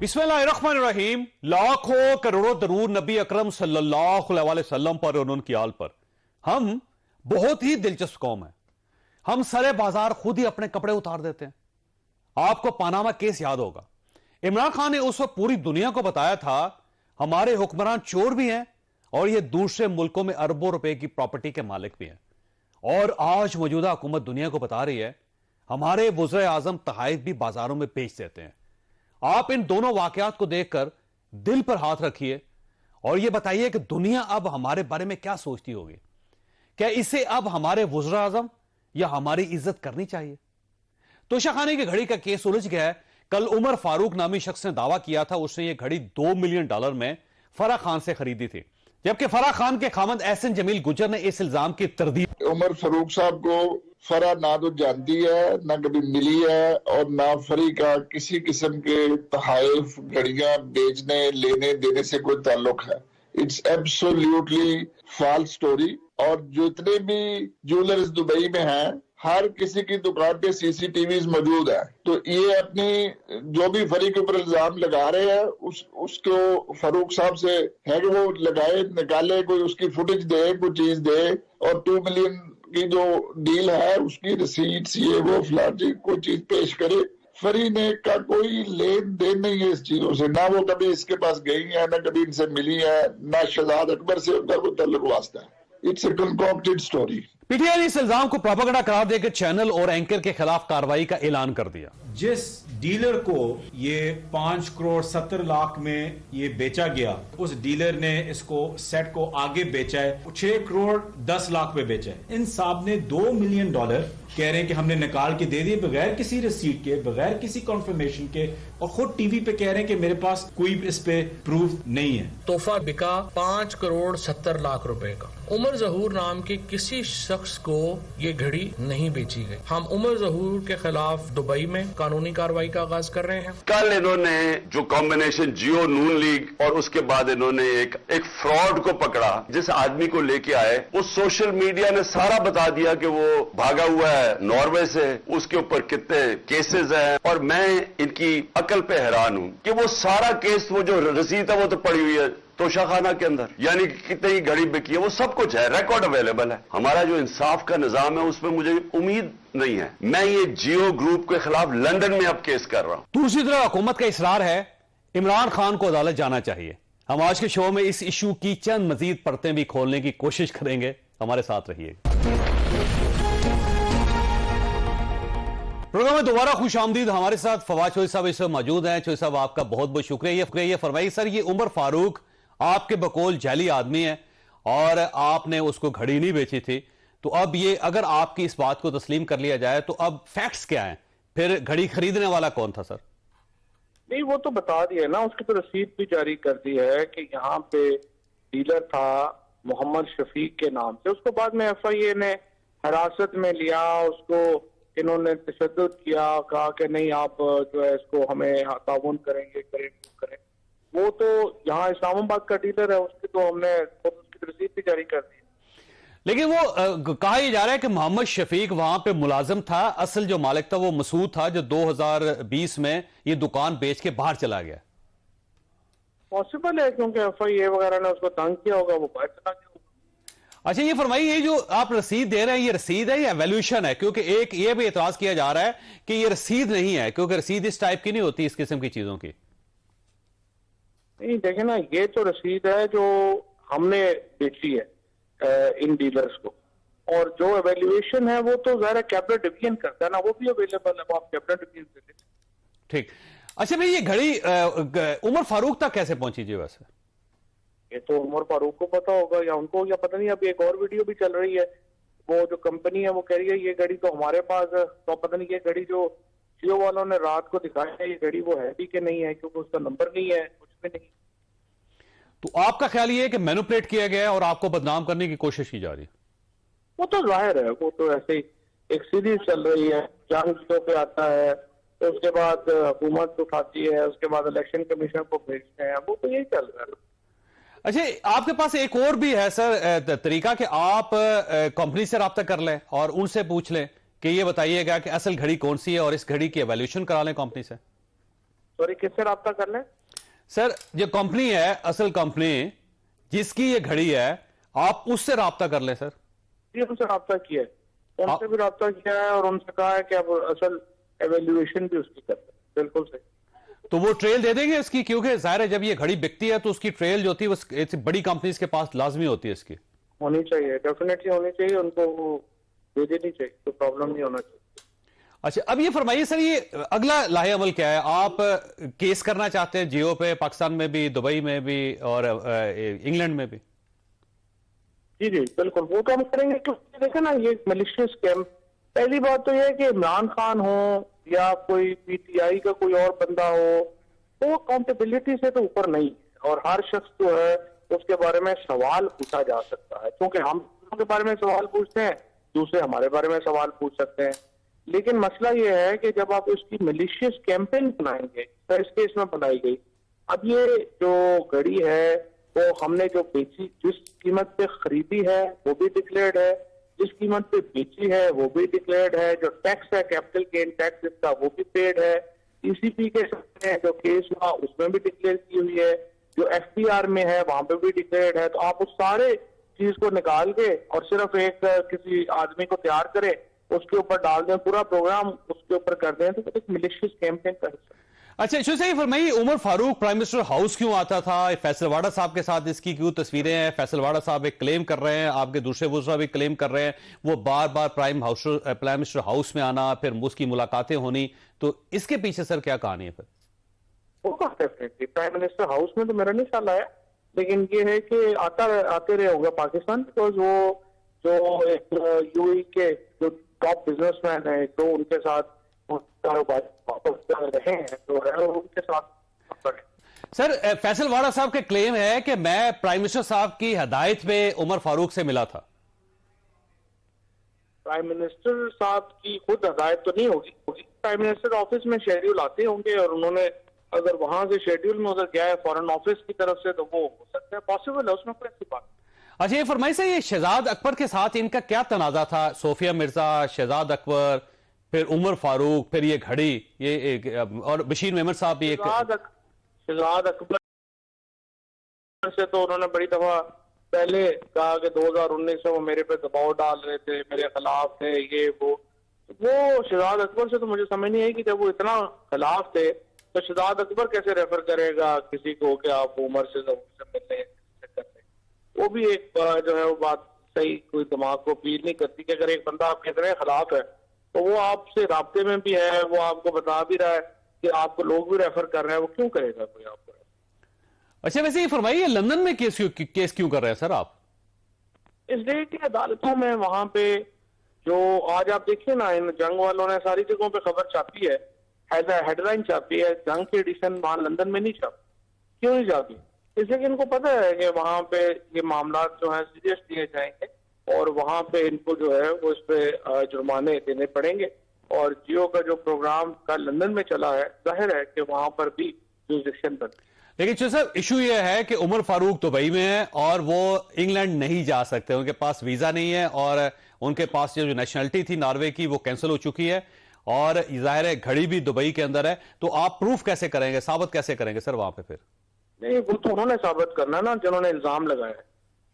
बिस्मिल्लाहिर्रहमानिर्रहीम। लाखों करोड़ों दरूद नबी अकरम सल्लल्लाहु अलैहि वसल्लम पर और उनकी आल पर। हम बहुत ही दिलचस्प कौम है। हम सरे बाजार खुद ही अपने कपड़े उतार देते हैं। आपको पानामा केस याद होगा। इमरान खान ने उस वक्त पूरी दुनिया को बताया था हमारे हुक्मरान चोर भी हैं और ये दूसरे मुल्कों में अरबों रुपए की प्रॉपर्टी के मालिक भी हैं। और आज मौजूदा हुकूमत दुनिया को बता रही है हमारे वज़ीर आज़म तहाइफ भी बाजारों में बेच देते हैं। आप इन दोनों वाकयात को देखकर दिल पर हाथ रखिए और यह बताइए कि दुनिया अब हमारे बारे में क्या सोचती होगी। क्या इसे अब हमारे वज़ीर आज़म या हमारी इज्जत करनी चाहिए? तोशाखाने की घड़ी का केस उलझ गया है। कल उमर फारूक नामी शख्स ने दावा किया था उसने यह घड़ी $2 मिलियन में फराह खान से खरीदी थी, जबकि फराह खान के खामद एहसन जमील गुजर ने इस इल्जाम की तरदीद। उमर फारूक साहब को फरा ना तो जानती है, ना कभी मिली है और ना फरी का किसी किस्म के तहाइफ घड़ियां बेचने लेने देने से कोई ताल्लुक है। It's absolutely false story. और जितने भी ज्वेलर्स दुबई में हैं, हर किसी की दुकान पे सीसीटीवी मौजूद है। तो ये अपनी जो भी फरी के ऊपर इल्जाम लगा रहे हैं उसको फारूक साहब से है कि वो लगाए, निकाले, कोई उसकी फुटेज दे, कोई चीज दे और 2 मिलियन की जो डील है उसकी रिसीट्स ये वो फ्लाजी कोई चीज पेश करे। फरी ने का कोई लेन देन नहीं है इस चीजों से, ना वो कभी इसके पास गई है, ना कभी इनसे मिली है, ना शहजाद अकबर से उनका कोई ताल्लुक वास्ता है। It's a concocted story. PTI ने इस इल्जाम को प्रोपेगेंडा करार देकर चैनल और एंकर के खिलाफ कार्रवाई का ऐलान कर दिया। जिस डीलर को ये 5 करोड़ 70 लाख में ये बेचा गया, उस डीलर ने इसको सेट को आगे बेचा है 6 करोड़ 10 लाख पे बेचा है। इन साहब ने $2 मिलियन कह रहे हैं कि हमने निकाल के दे दिए बगैर किसी रसीद के, बगैर किसी कॉन्फर्मेशन के, और खुद टीवी पे कह रहे हैं कि मेरे पास कोई इस पे प्रूफ नहीं है। तोहफा बिका 5 करोड़ 70 लाख रुपए का। उमर जहूर नाम के किसी शख्स को ये घड़ी नहीं बेची गई। हम उमर जहूर के खिलाफ दुबई में कानूनी कार्रवाई का आगाज कर रहे हैं। कल इन्होंने जो कॉम्बिनेशन जियो नून लीग और उसके बाद इन्होंने एक फ्रॉड को पकड़ा, जिस आदमी को लेके आए, वो सोशल मीडिया ने सारा बता दिया कि वो भागा हुआ है नॉर्वे से, उसके ऊपर कितने केसेस हैं। और मैं इनकी अकल पे हैरान हूं कि वो सारा केस, वो जो रसीद है वो तो पड़ी हुई है तोशाखाना के अंदर, यानी कि कितने की घड़ी बिकी है, वो सब कुछ है, रिकॉर्ड अवेलेबल है। हमारा जो इंसाफ का निजाम है उसमें मुझे उम्मीद नहीं है। मैं ये जियो ग्रुप के खिलाफ लंदन में अब केस कर रहा हूं। दूसरी तरफ हुकूमत का इसरार है इमरान खान को अदालत जाना चाहिए। हम आज के शो में इस इशू की चंद मजीद परतें भी खोलने की कोशिश करेंगे। हमारे साथ रहिए। प्रोग्राम में दोबारा खुश आमदीद। हमारे साथ फवाद चौधरी साहब इस वक्त मौजूद हैं। चौधरी साहब आपका बहुत बहुत शुक्रिया। ये फरमाइए सर, ये उमर फारूक आपके बकौल जाली आदमी है और आपने उसको घड़ी नहीं बेची थी, तो अब ये अगर आपकी इस बात को तस्लीम कर लिया जाए तो अब फैक्ट्स क्या हैं? फिर घड़ी खरीदने वाला कौन था सर? नहीं, वो तो बता दिया ना, उसकी तो रसीद भी जारी कर दी है कि यहाँ पे डीलर था मोहम्मद शफीक के नाम से। उसको बाद में FIA ने हिरासत में लिया, उसको इन्होंने तशद्दुद किया, कहा कि नहीं आप जो है इसको हमें ताउन करें। वो तो यहाँ इस्लामाबाद का डीलर है, उसकी तो हमने उसकी रसीद भी जारी कर दी। लेकिन वो कहा यह जा रहा है कि मोहम्मद शफीक वहां पे मुलाजिम था, असल जो मालिक था वो मसूद था, जो 2020 में ये दुकान बेच के बाहर चला गया। पॉसिबल है, क्योंकि FIA वगैरह ने उसको तंग किया होगा, वो बाहर चला गया। अच्छा, ये फरमाइए, ये जो आप रसीद दे रहे हैं, ये रसीद है या वैल्यूएशन है? क्योंकि एक ये भी एतराज किया जा रहा है कि ये रसीद नहीं है, क्योंकि रसीद इस टाइप की नहीं होती इस किस्म की चीजों की। नहीं, देखे ना, ये तो रसीद है जो हमने बेची है इन डीलर्स को, और जो एवेल्युएशन है वो तो ज़ाहिर कैबिनेट डिवीजन करता है ना, वो भी अवेलेबल है, वो आप कैबिनेट डिवीजन से लेते। ठीक। अच्छा भाई, ये घड़ी उमर फारूक तक कैसे पहुंची जी? वैसे ये तो उमर फारूक को पता होगा या उनको, या पता नहीं। अभी एक और वीडियो भी चल रही है, वो जो कंपनी है वो कह रही है ये घड़ी तो हमारे पास है, तो पता नहीं ये घड़ी जो जियो वालों ने रात को दिखाया है, ये घड़ी वो है भी कि नहीं है, क्योंकि उसका नंबर नहीं है, कुछ भी नहीं। तो आपका ख्याल ये है कि मैनिपुलेट किया गया है और आपको बदनाम करने की कोशिश की जा रही है? वो तो जाहिर है, वो तो ऐसे ही एक सीरीज चल रही है, जंग शो पे आता है, तो उसके बाद हुकूमत उठाती है, उसके बाद इलेक्शन कमीशन को भेजते हैं, वो तो यही चल रहा है। अच्छा, आपके पास एक और भी है सर तरीका कि आप कंपनी से रब्ता कर लें और उनसे पूछ लें कि ये बताइएगा कि असल घड़ी कौन सी है और इस घड़ी की एवैल्यूएशन करा लें कंपनी से। सॉरी, किससे राब्ता कर लें? सर जो कंपनी है, असल कंपनी जिसकी ये घड़ी है, आप उससे राब्ता कर लें सर। जी, उनसे राब्ता किया है, उनसे भी राब्ता किया है और उनसे कहा है कि आप असल एवेल्युएशन भी उसकी करते हैं। बिल्कुल सही। तो वो ट्रेल दे देंगे इसकी, क्योंकि जाहिर है जब ये घड़ी बिकती है तो उसकी ट्रेल जो होती है वो ऐसी बड़ी कंपनीज के पास लाजमी होती है इसकी। होनी चाहिए, डेफिनेटली होनी चाहिए, उनको वो दे देनी चाहिए, तो प्रॉब्लम नहीं होना चाहिए। अच्छा, अब ये फरमाइए सर, ये अगला लाहे अमल क्या है? आप केस करना चाहते हैं जियो पे, पाकिस्तान में भी, दुबई में भी और इंग्लैंड में भी? जी जी बिल्कुल, वो तो हम करेंगे, क्योंकि देखे ना ये मलिशियस स्कैम। पहली बात तो यह है कि इमरान खान हो या कोई पीटीआई का कोई और बंदा हो, तो वो अकाउंटेबिलिटी से तो ऊपर नहीं है, और हर शख्स जो है उसके बारे में सवाल पूछा जा सकता है, क्योंकि हम दूसरों के बारे में सवाल पूछते हैं, दूसरे हमारे बारे में सवाल पूछ सकते हैं। लेकिन मसला यह है कि जब आप इसकी मलिशियस कैंपेन बनाएंगे, तो इस केस में बनाई गई, अब ये जो घड़ी है वो हमने जो बेची, जिस कीमत पे खरीदी है वो भी डिक्लेयर्ड है, जिस कीमत पे बेची है वो भी डिक्लेयर्ड है, जो टैक्स है कैपिटल गेन टैक्स इसका वो भी पेड है, ईसीपी के सामने जो केस हुआ उसमें भी डिक्लेयर की हुई है, जो एफपीआर में है वहां पे भी डिक्लेयर्ड है। तो आप उस सारे चीज को निकाल के और सिर्फ एक किसी आदमी को तैयार करें, उसके ऊपर डाल दें, पूरा प्रोग्राम उसके ऊपर कर दें, तो एक मिलिशियस कैंपेन का हिस्सा। अच्छा, इसमें सही फरमाइए, Umar Farooq prime minister house क्यों आता था? फैसलवाड़ा साहब के साथ इसकी क्यों तस्वीरें हैं? फैसलवाड़ा साहब एक क्लेम कर रहे हैं, आपके दूसरे वज़रा भी क्लेम कर रहे हैं, वो बार बार प्राइम मिनिस्टर हाउस में आना, फिर उसकी मुलाकातें होनी, तो इसके पीछे सर क्या कहानी है फिर? डेफिनेटली प्राइम मिनिस्टर हाउस में तो मेरा नहीं ख्याल आया, लेकिन ये है कि आते रहे होगा पाकिस्तान, बिकॉज वो जो एक यूएई के जो टॉप बिजनेसमैन है, तो उनके साथ कारोबार वापस रहे हैं, तो उनके साथ। सर फैसलवाड़ा साहब के क्लेम है कि मैं प्राइम मिनिस्टर साहब की हदायत पे उमर फारूक से मिला था। प्राइम मिनिस्टर साहब की खुद हदायत तो नहीं होगी, प्राइम मिनिस्टर ऑफिस में शेड्यूल आते होंगे, और उन्होंने अगर वहां से शेड्यूल में उधर गया है फॉरेन ऑफिस की तरफ से, तो वो हो सकता है, पॉसिबल है, उसमें कोई ऐसी बात। अच्छा, ये फरमाइए सर, ये शहजाद अकबर के साथ इनका क्या तनाजा था? सोफिया मिर्जा, शहजाद अकबर, फिर उमर फारूक, फिर ये घड़ी, ये एक, और बशीर मेमन साहब भी एक। शहजाद अकबर से तो उन्होंने बड़ी दफा पहले कहा कि 2019 में वो मेरे पे दबाव डाल रहे थे, मेरे खिलाफ थे, ये वो शहजाद अकबर से तो मुझे समझ नहीं आई कि जब वो इतना खिलाफ थे तो शहजाद अकबर कैसे रेफर करेगा किसी को कि आप उमर से मिलने करते। वो भी एक जो है वो बात सही कोई दिमाग को फील नहीं करती कि अगर एक बंदा आपके इतने खिलाफ है तो वो आपसे राब्ते में भी है, वो आपको बता भी रहा है कि आपको लोग भी रेफर कर रहे हैं, वो क्यों करेगा कोई आपको? अच्छा, वैसे ये फरमाइए, लंदन में केस क्यों कर रहे हैं सर आप? इसलिए कि अदालतों में वहां पे जो आज आप देखिए ना, इन जंग वालों ने सारी जगहों पे खबर छापी है, हेडलाइन छापी है, जंग की एडिशन वहां लंदन में नहीं छापी। क्यों नहीं छापी? इसलिए कि इनको पता है कि वहां पे ये मामला जो है सीरियस लिए जाएंगे और वहां पे इनको जो है वो इस पे जुर्माने देने पड़ेंगे। और जियो का जो प्रोग्राम का लंदन में चला है, जाहिर है कि वहां पर भी जुरिडिक्शन बनती है। लेकिन सर इशू ये है कि उमर फारूक दुबई में है और वो इंग्लैंड नहीं जा सकते, उनके पास वीजा नहीं है, और उनके पास जो नेशनलिटी थी नॉर्वे की वो कैंसिल हो चुकी है, और जाहिर है घड़ी भी दुबई के अंदर है। तो आप प्रूफ कैसे करेंगे, साबित कैसे करेंगे सर वहां पे फिर? नहीं, वो तो उन्होंने साबित करना है ना, जिन्होंने इल्जाम लगाया है,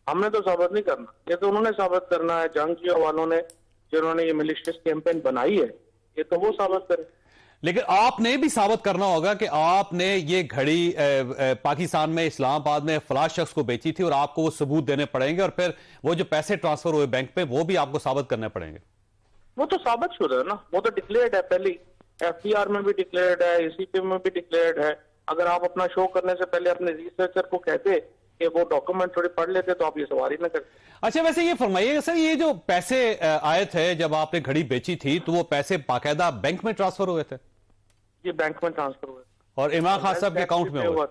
हमने तो साबित नहीं करना, ये तो उन्होंने साबित करना है। जंग जियो वालों ने जिन्होंने ये मिलिशियस कैंपेन बनाई है, ये तो वो साबित करे। लेकिन आपने भी साबित करना होगा कि आपने ये घड़ी पाकिस्तान में इस्लामाबाद में फलां शख्स को बेची थी, और आपको वो सबूत देने पड़ेंगे, और फिर वो जो पैसे ट्रांसफर हुए बैंक पे वो भी आपको साबित करने पड़ेंगे। वो तो साबित शुदा है ना, वो तो डिक्लेयर्ड है, पहले एफपीआर में भी डिक्लेयर्ड है, ईसीपी में भी डिक्लेयर्ड है। अगर आप अपना शो करने से पहले अपने रिसर्चर को कहते कि वो डॉक्यूमेंट थोड़ी पढ़ लेते तो आप ये सवाल ही ना करते। अच्छा, वैसे ये फरमाइएगा सर, ये जो पैसे आए थे जब आपने घड़ी बेची थी, तो वो पैसे बाकायदा बैंक में ट्रांसफर हुए थे? ये बैंक में ट्रांसफर हुए और इमरान खान साहब के अकाउंट में हुए?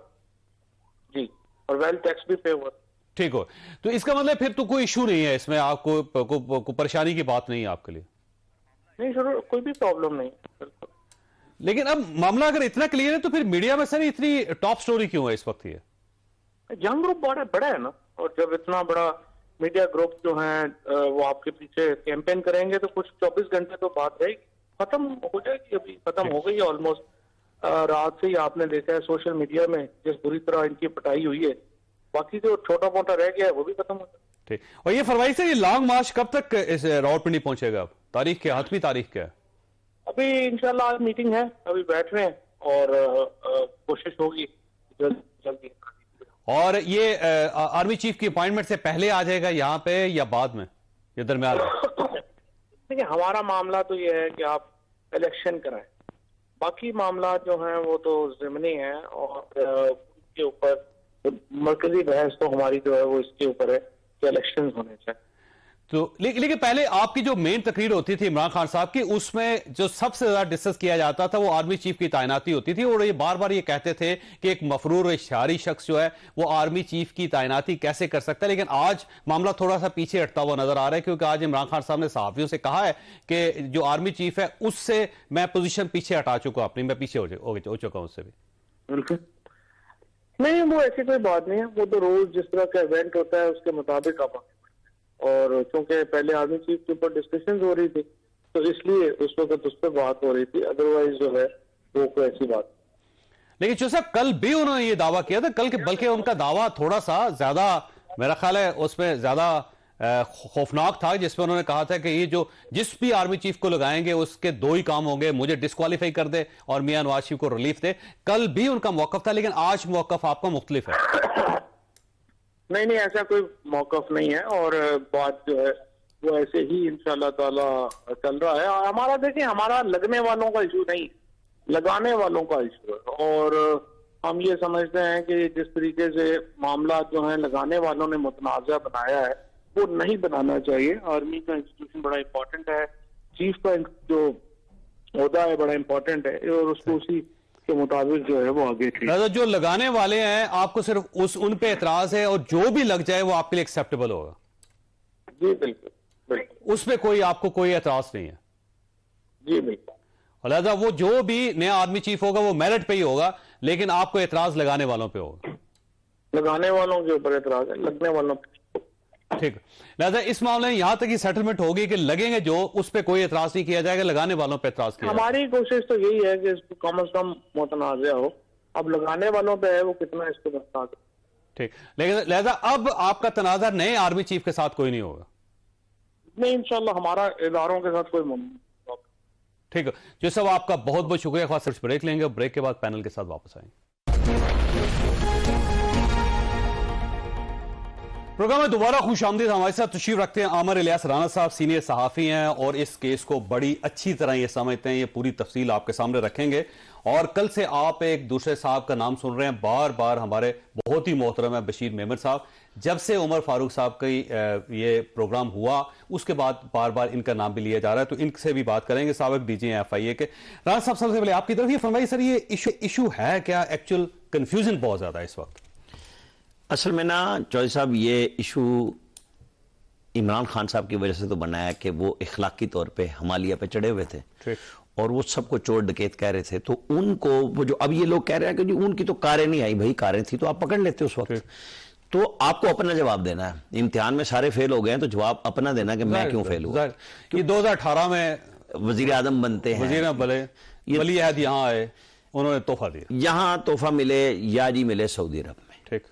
जी, और वेल्थ टैक्स भी पे हुआ। ठीक हो, तो इसका मतलब फिर तो कोई इशू नहीं है इसमें, आपको को परेशानी की बात नहीं है आपके लिए? नहीं जरूर, कोई भी प्रॉब्लम नहीं, बिल्कुल। लेकिन अब मामला अगर इतना क्लियर है तो फिर मीडिया में सर इतनी टॉप स्टोरी क्यों है इस वक्त? ये यंग ग्रुप बड़ा है ना, और जब इतना बड़ा मीडिया ग्रुप जो है वो आपके पीछे कैंपेन करेंगे तो कुछ 24 घंटे तो बात रहेगी, खत्म हो जाएगी, अभी खत्म हो गई है ऑलमोस्ट। रात से ही आपने देखा है सोशल मीडिया में जिस बुरी तरह इनकी पिटाई हुई है, बाकी जो छोटा मोटा रह गया है वो भी खत्म हो गया। ठीक। और ये फरवरी से ये लॉन्ग मार्च कब तक इस रावलपिंडी पहुंचेगा? अब तारीख क्या, हाथमी तारीख क्या है? अभी इंशाल्लाह आज मीटिंग है, अभी बैठ रहे हैं और कोशिश होगी जल्दी। और ये आर्मी चीफ की अपॉइंटमेंट से पहले आ जाएगा यहाँ पे या बाद में, या दरमियान? देखिए, हमारा मामला तो ये है कि आप इलेक्शन कराएं, बाकी मामला जो है वो तो ज़िमनी है और उसके ऊपर मरकजी बहस तो हमारी जो है वो इसके ऊपर है कि इलेक्शन होने चाहिए। तो लेकिन पहले आपकी जो मेन तकरीर होती थी इमरान खान साहब की, उसमें जो सबसे ज्यादा डिस्कस किया जाता था वो आर्मी चीफ की तैनाती होती थी, और ये बार बार ये कहते थे कि एक मफरूर और इश्तिहारी शख्स जो है वो आर्मी चीफ की तैनाती कैसे कर सकता है। लेकिन आज मामला थोड़ा सा पीछे हटता हुआ नजर आ रहा है, क्योंकि आज इमरान खान साहब ने सहाफियों से कहा है कि जो आर्मी चीफ है उससे मैं पोजीशन पीछे हटा चुका, अपनी मैं पीछे हो चुका हूं उससे भी। बिल्कुल नहीं, वो ऐसी कोई बात नहीं है, वो तो रोज जिस तरह का इवेंट होता है उसके मुताबिक आप, और चूंकि पहले आर्मी चीफ के ऊपर डिस्कशन हो रही थी तो इसलिए उस वक्त उस पर बात हो रही थी, अदरवाइज जो है वो कोई ऐसी बात। लेकिन जो साहब कल भी उन्होंने ये दावा किया था, कल के बल्कि उनका दावा थोड़ा सा ज्यादा, मेरा ख्याल है उसमें ज्यादा खौफनाक था, जिसमें उन्होंने कहा था कि ये जो जिस भी आर्मी चीफ को लगाएंगे उसके दो ही काम होंगे, मुझे डिस्क्वालीफाई कर दे और मियां नवाज शरीफ को रिलीफ दे। कल भी उनका मौकफ था, लेकिन आज मौकफ आपका मुख्तलिफ है। नहीं, ऐसा कोई मौकफ नहीं है और बात जो है वो ऐसे ही इंशाल्लाह ताला चल रहा है। हमारा देखिए, हमारा लगने वालों का इशू नहीं, लगाने वालों का इशू है, और हम ये समझते हैं कि जिस तरीके से मामला जो है लगाने वालों ने मुतनाज़ा बनाया है वो नहीं बनाना चाहिए। आर्मी का इंस्टीट्यूशन बड़ा इंपॉर्टेंट है, चीफ का जो ओहदा है बड़ा इंपॉर्टेंट है, और उसको उसी के मुताबिक जो है वो आगे ठीक। जो लगाने वाले हैं आपको सिर्फ उन पे एतराज है, और जो भी लग जाए वो आपके लिए एक्सेप्टेबल होगा? जी बिल्कुल, उस पे कोई आपको कोई एतराज नहीं है? जी बिल्कुल। और लिहाजा वो जो भी नया आर्मी चीफ होगा वो मेरिट पे ही होगा, लेकिन आपको एतराज लगाने वालों पे होगा? लगाने वालों के ऊपर एतराज है, लगने वालों पे। ठीक। लिहाजा इस मामले में यहां तक की सेटलमेंट होगी कि लगेंगे जो, उस पर कोई एतराज नहीं किया जाएगा, लगाने वालों पर एतराज किया जाएगा। हमारी कोशिश तो यही है कि इसको कम से कम मुतनाज़ा हो, अब लगाने वालों पे है वो कितना इसको बता। ठीक। लेकिन लिहाजा अब आपका तनाज़ा नए आर्मी चीफ के साथ कोई नहीं होगा? नहीं, इंशाल्लाह हमारा इदारों के साथ कोई मुमकिन। ठीक है जो सब, आपका बहुत बहुत शुक्रिया। खास सिर्फ ब्रेक लेंगे, ब्रेक के बाद पैनल के साथ वापस आएंगे। प्रोग्राम में दोबारा खुशामदीद। हमारे साथ तशरीफ रखते हैं आमिर इलियास राना साहब, सीनियर सहाफ़ी हैं और इस केस को बड़ी अच्छी तरह ये समझते हैं। ये पूरी तफसील आपके सामने रखेंगे। और कल से आप एक दूसरे साहब का नाम सुन रहे हैं बार बार, हमारे बहुत ही मोहतरम है बशीर मेमन साहब। जब से उमर फारूक साहब का ये प्रोग्राम हुआ उसके बाद बार बार इनका नाम भी लिया जा रहा है, तो इनसे भी बात करेंगे। साबिक डीजी FIA के राना साहब, सबसे पहले आपकी तरफ ये फरमाइए सर, ये इशू है क्या? एक्चुअल कंफ्यूजन बहुत ज्यादा है इस वक्त। असल में ना चौधरी साहब, ये इशू इमरान खान साहब की वजह से तो बनाया कि वो इखलाकी तौर पे हिमालय पे चढ़े हुए थे और वो सबको चोर डकैत कह रहे थे, तो उनको वो जो अब ये लोग कह रहे हैं कि जी उनकी तो कारें नहीं आई, भाई कारें थी तो आप पकड़ लेते उस वक्त। तो आपको अपना जवाब देना है। इम्तिहान में सारे फेल हो गए हैं तो जवाब अपना देना कि मैं क्यों फेल हुआ। ये 2018 में वजीर आजम बनते हैं, वजीर वली अहद यहाँ आए, उन्होंने तोहफा दिया, यहाँ तोहफा मिले या जी मिले सऊदी अरब में। ठीक।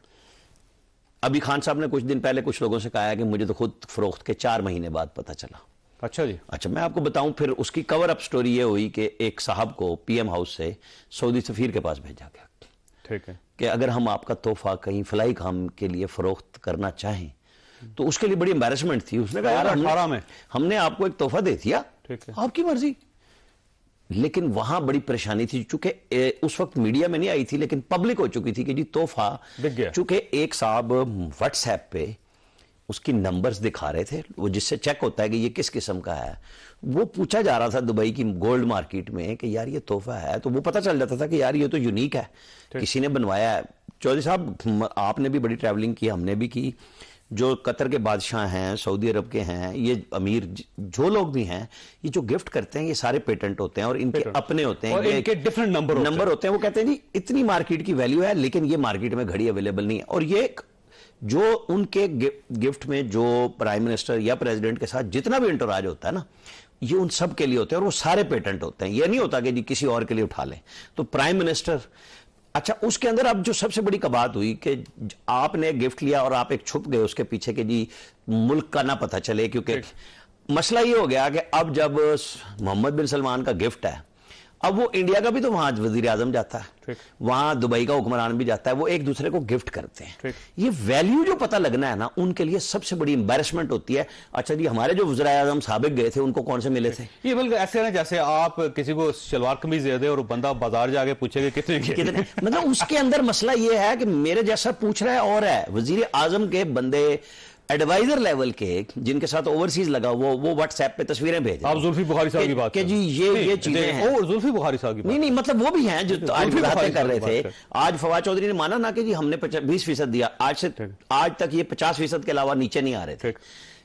अभी खान साहब ने कुछ दिन पहले कुछ लोगों से कहा है कि मुझे तो खुद फरोख्त के 4 महीने बाद पता चला। अच्छा जी। अच्छा, मैं आपको बताऊं, फिर उसकी कवर अप स्टोरी ये हुई कि एक साहब को PM हाउस से सऊदी सफीर के पास भेजा गया, ठीक है, कि अगर हम आपका तोहफा कहीं फलाई काम के लिए फरोख्त करना चाहें तो उसके लिए बड़ी एम्बैरेसमेंट थी। उसने कहा यार 18 में हमने आपको एक तोहफा दे दिया, ठीक है, आपकी मर्जी। लेकिन वहां बड़ी परेशानी थी, चूंकि उस वक्त मीडिया में नहीं आई थी लेकिन पब्लिक हो चुकी थी कि जी तोहफा दिख गया। चूंकि एक साहब व्हाट्सएप पे उसकी नंबर्स दिखा रहे थे, वो जिससे चेक होता है कि ये किस किस्म का है। वो पूछा जा रहा था दुबई की गोल्ड मार्केट में कि यार ये तोहफा है, तो वो पता चल जाता था कि यार ये तो यूनिक है, किसी ने बनवाया है। चौधरी साहब, आपने भी बड़ी ट्रैवलिंग की, हमने भी की। जो कतर के बादशाह हैं, सऊदी अरब के हैं, ये अमीर जो लोग भी हैं, ये जो गिफ्ट करते हैं ये सारे पेटेंट होते हैं और इनके अपने होते हैं, और इनके डिफरेंट नंबर होते हैं। वो कहते हैं जी इतनी मार्केट की वैल्यू है लेकिन ये मार्केट में घड़ी अवेलेबल नहीं है। और ये जो उनके गिफ्ट में जो प्राइम मिनिस्टर या प्रेसिडेंट के साथ जितना भी इंटराज होता है ना, ये उन सब के लिए होते हैं और वो सारे पेटेंट होते हैं। ये नहीं होता कि जी किसी और के लिए उठा लें। तो प्राइम मिनिस्टर, अच्छा उसके अंदर अब जो सबसे बड़ी बात हुई कि आपने गिफ्ट लिया और आप एक छुप गए उसके पीछे कि जी मुल्क का ना पता चले, क्योंकि मसला ये हो गया कि अब जब मोहम्मद बिन सलमान का गिफ्ट है, अब वो इंडिया का भी तो वहां वजीर आजम जाता है, वहां दुबई का हुक्मरान भी जाता है, वो एक दूसरे को गिफ्ट करते हैं। ये वैल्यू जो पता लगना है ना, उनके लिए सबसे बड़ी एम्बैरेसमेंट होती है। अच्छा जी, हमारे जो वज़ीर आज़म साबिक गए थे उनको कौन से मिले थे? ये बिल्कुल ऐसे ना जैसे आप किसी को शलवार कमीज दे दे और बंदा बाजार जाके पूछेगा कितने कितने मतलब उसके अंदर मसला ये है कि मेरे जैसा पूछ रहा है और है वजीर आजम के बंदे एडवाइजर लेवल के जिनके साथ ओवरसीज लगा वो व्हाट्सएप पे तस्वीरें भेज आप जुल्फी बुखारी साहब की बात कि जी ये चीजें हैं। और जुल्फी बुखारी साहब की नहीं मतलब वो भी हैं जो आज बातें कर रहे थे। आज फवाद चौधरी ने माना ना कि जी हमने 20% दिया, आज तक ये 50% के अलावा नीचे नहीं आ रहे थे।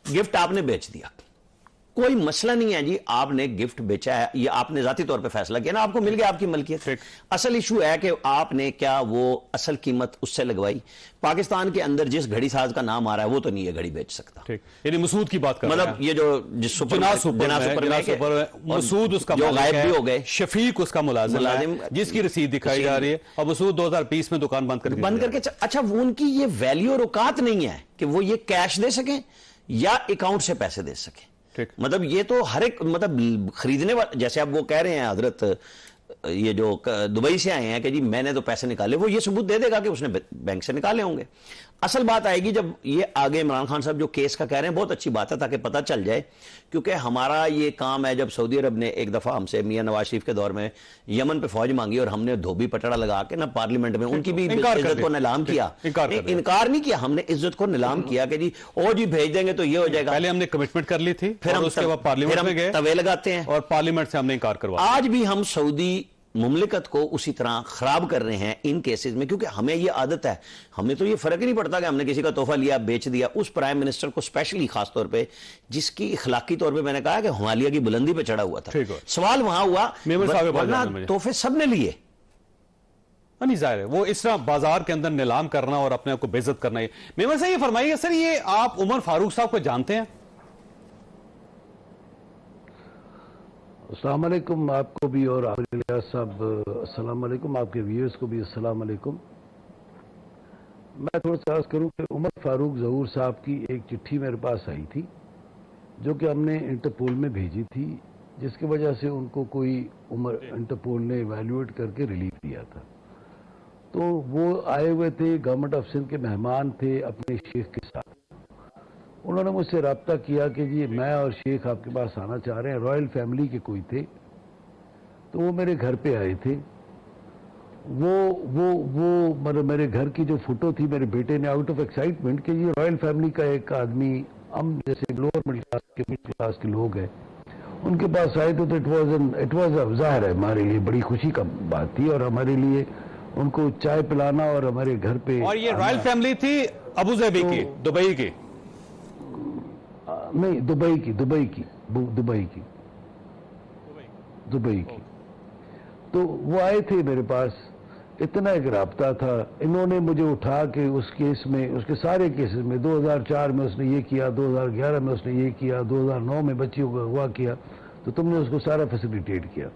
गिफ्ट आपने बेच दिया, कोई मसला नहीं है जी, आपने गिफ्ट बेचा है, ये आपने जाती तौर पे फैसला किया ना, आपको मिल गया आपकी मलकियत। असल इशू है कि आपने क्या वो असल कीमत उससे लगवाई। पाकिस्तान के अंदर जिस घड़ी साज का नाम आ रहा है वो तो नहीं है घड़ी बेच सकता। यानी मसूद की बात कर मतलब ये जो जिस सुपर मसूद उसका जो गायब भी हो गए, शफीक उसका मुलाजिम जिसकी रसीद दिखाई जा रही है, और मसूद 2020 में दुकान बंद करके अच्छा वो उनकी ये वैल्यू और औकात नहीं है कि वो ये कैश दे सकें या अकाउंट से पैसे दे सकें। मतलब ये तो हर एक मतलब खरीदने वाले, जैसे अब वो कह रहे हैं हजरत ये जो दुबई से आए हैं कि जी मैंने तो पैसे निकाले, वो ये सबूत दे देगा कि उसने बैंक से निकाले होंगे। असल बात आएगी जब ये आगे इमरान खान साहब जो केस का कह रहे हैं, बहुत अच्छी बात है ताकि पता चल जाए, क्योंकि हमारा ये काम है। जब सऊदी अरब ने एक दफा हमसे मियां नवाज शरीफ के दौर में यमन पे फौज मांगी और हमने धोबी पटड़ा लगा के ना पार्लियामेंट में उनकी भी इज्जत को नीलाम किया, इनकार नहीं किया, हमने इज्जत को नीलाम किया कि जी ओ जी भेज देंगे तो ये हो जाएगा। पहले हमने कमिटमेंट कर ली थी, फिर हम उसके बाद पार्लियामेंट में गए, तवे लगाते हैं और पार्लियामेंट से हमने इनकार करवा। आज भी हम सऊदी मुमलिकत को उसी तरह खराब कर रहे हैं इन केसेस में, क्योंकि हमें ये आदत है, हमें तो ये फर्क ही नहीं पड़ता कि हमने किसी का तोहफा लिया बेच दिया। उस प्राइम मिनिस्टर को स्पेशली खास तौर पे जिसकी इखलाकी तौर पे मैंने कहा कि हिमालय की बुलंदी पे चढ़ा हुआ था, सवाल वहां हुआ वरना तोहफे सबने लिए नहीं, जाहिर है वो इस तरह बाजार के अंदर नीलाम करना और अपने आप को बेइज्जत करना। है मेमन साहब ये फरमाइए, सर ये आप उमर फारूक साहब को जानते हैं? अस्सलाम वालेकुम आपको भी और साहब अस्सलाम वालेकुम, आपके व्यूअर्स को भी अस्सलाम वालेकुम। मैं थोड़ा सा अर्ज करूं कि उमर फारूक ज़हूर साहब की एक चिट्ठी मेरे पास आई थी जो कि हमने इंटरपोल में भेजी थी, जिसकी वजह से उनको कोई इंटरपोल ने इवैल्यूएट करके रिलीफ दिया था। तो वो आए हुए थे, गवर्नमेंट ऑफ सिंध के मेहमान थे अपने शेख के साथ। उन्होंने मुझसे रब्ता किया कि जी मैं और शेख आपके पास आना चाह रहे हैं, रॉयल फैमिली के कोई थे, तो वो मेरे घर पे आए थे। वो मतलब मेरे घर की जो फोटो थी, मेरे बेटे ने आउट ऑफ एक्साइटमेंट कि ये रॉयल फैमिली का एक आदमी, हम जैसे लोअर मिडिल क्लास के लोग हैं, उनके पास आए तो इट वाज ज़ाहिर है हमारे लिए बड़ी खुशी का बात थी, और हमारे लिए उनको चाय पिलाना और हमारे घर पे। और ये रॉयल फैमिली थी अबूधाबी की, दुबई की? नहीं, दुबई की। तो वो आए थे मेरे पास, इतना एक राब्ता था। इन्होंने मुझे उठा के उस केस में, उसके सारे केसेस में, 2004 में उसने ये किया, 2011 में उसने ये किया, 2009 में बच्चियों को अगवा किया, तो तुमने उसको सारा फैसिलिटेट किया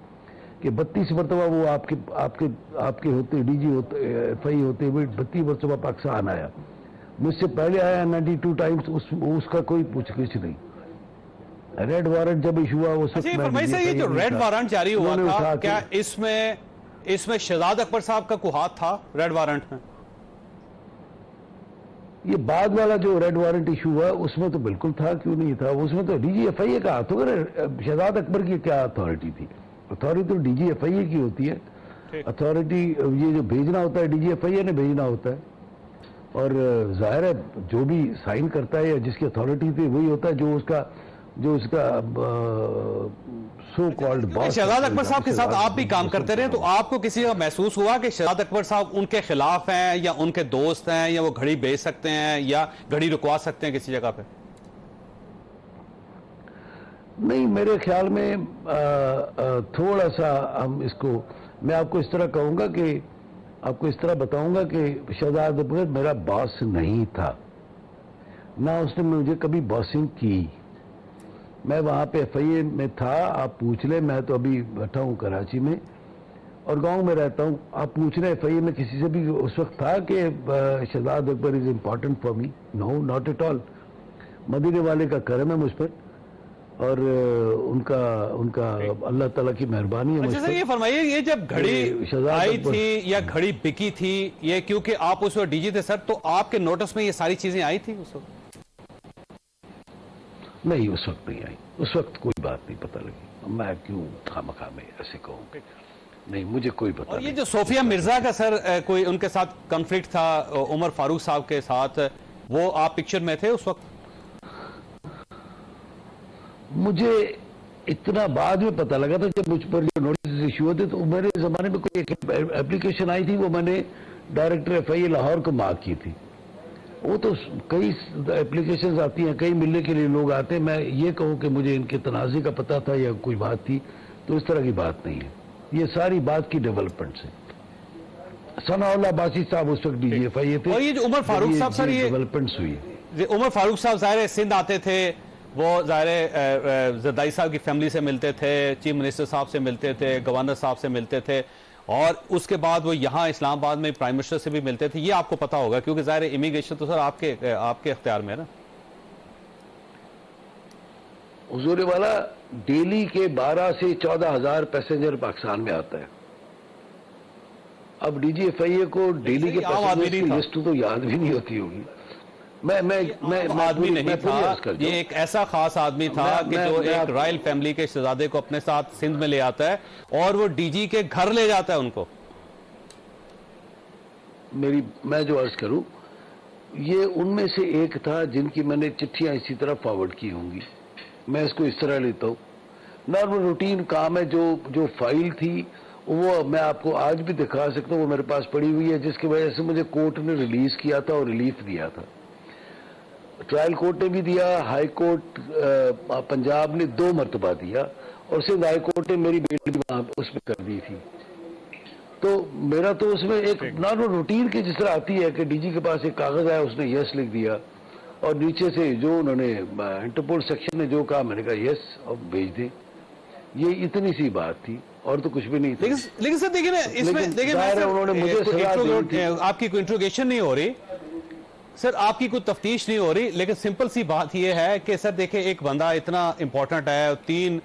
कि 32 मरतबा वो आपके होते डीजी होते FI होते हुए 32 मरतबा पाकिस्तान आया। मुझसे पहले आया 92 टाइम्स, उसका कोई पूछगिछ नहीं। रेड वारंट जब इशू हुआ उस वक्त ये जो रेड वारंट जारी हुआ था, क्या इसमें शहजाद अकबर साहब का कोई हाथ था रेड वारंट में? ये बाद वाला जो रेड वारंट इशू हुआ उसमें तो बिल्कुल था, क्यों नहीं था? उसमें तो DGFIA का हाथ होगा। शहजाद अकबर की क्या अथॉरिटी थी? अथॉरिटी तो DGFIA की होती है। अथॉरिटी ये जो भेजना होता है DGFIA ने भेजना होता है, और जाहिर है जो भी साइन करता है या जिसकी अथॉरिटी थी वही होता है जो उसका so called boss. Shahzad Akbar साहब के साथ आप भी काम करते रहे, तो आपको किसी का महसूस हुआ कि शहजाद अकबर साहब उनके खिलाफ हैं या उनके दोस्त हैं, या वो घड़ी बेच सकते हैं या घड़ी रुकवा सकते हैं किसी जगह पे? नहीं, मेरे ख्याल में थोड़ा सा हम इसको, मैं आपको इस तरह कहूंगा कि आपको इस तरह बताऊंगा कि शहजाद अकबर मेरा बॉस नहीं था, ना उसने मुझे कभी बॉसिंग की। मैं वहाँ पे FIA में था, आप पूछ लें, मैं तो अभी बैठा हूँ कराची में और गांव में रहता हूँ। आप पूछ रहे FIA में किसी से भी उस वक्त था कि Shahzad Akbar is important for me? No, not at all. मदीने वाले का करम है मुझ पर और उनका अल्लाह ताला की मेहरबानी है मुझ अच्छा पर। सर, ये फरमाइए, ये जब घड़ी शहजाद आई अकबर- थी या घड़ी बिकी थी, ये क्योंकि आप उस वक्त डीजी थे सर, तो आपके नोटिस में ये सारी चीजें आई थी उस वक्त? नहीं, उस वक्त नहीं आई, उस वक्त कोई बात नहीं पता लगी। मैं क्यों खामखा में ऐसे कहूँ? नहीं, मुझे कोई पता और नहीं। ये जो सोफिया मिर्जा का सर कोई उनके साथ कॉन्फ्लिक्ट था उमर फारूक साहब के साथ, वो आप पिक्चर में थे उस वक्त? मुझे इतना बाद में पता लगा था जब मुझ पर जो नोटिस इश्यू होते, तो मेरे जमाने में कोई एक एप्लीकेशन आई थी, वो मैंने डायरेक्टर FIA लाहौर को मार्क की थी। वो तो कई एप्लीकेशंस आती हैं, कई मिलने के लिए लोग आते हैं। मैं ये कहूँ कि मुझे इनके तनाज़े का पता था या कोई बात थी, तो इस तरह की बात नहीं है। ये सारी बात की डेवलपमेंट्स है। सनाउल्लाह बासी साहब उस वक्त DG FIA थे। और ये जो उमर फारूक साहब सर, ये डेवलपमेंट्स हुई है। उमर फारूक साहब ज़ाहिर है सिंध आते थे, वो ज़ाहिर है जरदाई साहब की फैमिली से मिलते थे, चीफ मिनिस्टर साहब से मिलते थे, गवर्नर साहब से मिलते थे, और उसके बाद वो यहाँ इस्लामाबाद में प्राइम मिनिस्टर से भी मिलते थे। ये आपको पता होगा क्योंकि ज़ाहिर है इमिग्रेशन तो सर आपके इख्तियार में है ना। हुजूर वाला, दिल्ली के 12 से 14,000 पैसेंजर पाकिस्तान में आता है। अब DG FIA को दिल्ली के आम आदमी पैसेंजर नहीं की था। लिस्ट तो याद भी नहीं होती होगी। मैं आदमी नहीं था, ये एक ऐसा खास आदमी था कि जो एक रॉयल फैमिली के शहजादे को अपने साथ सिंध में ले आता है और वो DG के घर ले जाता है उनको। मैं जो अर्ज करूं, ये उनमें से एक था जिनकी मैंने चिट्ठियां इसी तरह फॉरवर्ड की होंगी। मैं इसको इस तरह लेता हूं, नॉर्मल रूटीन काम है। जो फाइल थी वो मैं आपको आज भी दिखा सकता हूं, वो मेरे पास पड़ी हुई है, जिसकी वजह से मुझे कोर्ट ने रिलीज किया था और रिलीफ दिया था। ट्रायल कोर्ट ने भी दिया, हाई कोर्ट पंजाब ने 2 मरतबा दिया, और सिंध हाई कोर्ट ने मेरी बेटी भी वहां उसमें कर दी थी। तो मेरा तो उसमें एक नॉर्मल रूटीन की जिस तरह आती है कि DG के पास एक कागज आया, उसने यस लिख दिया, और नीचे से जो उन्होंने इंटरपोल सेक्शन ने जो कहा, मैंने कहा यस, अब भेज दें। ये इतनी सी बात थी और तो कुछ भी नहीं थी। लेकिन सर देखिए ना, इसमें देखिए उन्होंने मुझे सलाह दी थी। आपकी कोई इंट्रोगेशन नहीं हो रही सर, आपकी कोई तफ्तीश नहीं हो रही, लेकिन सिंपल सी बात यह है कि सर देखिए, एक बंदा इतना इंपॉर्टेंट है, 3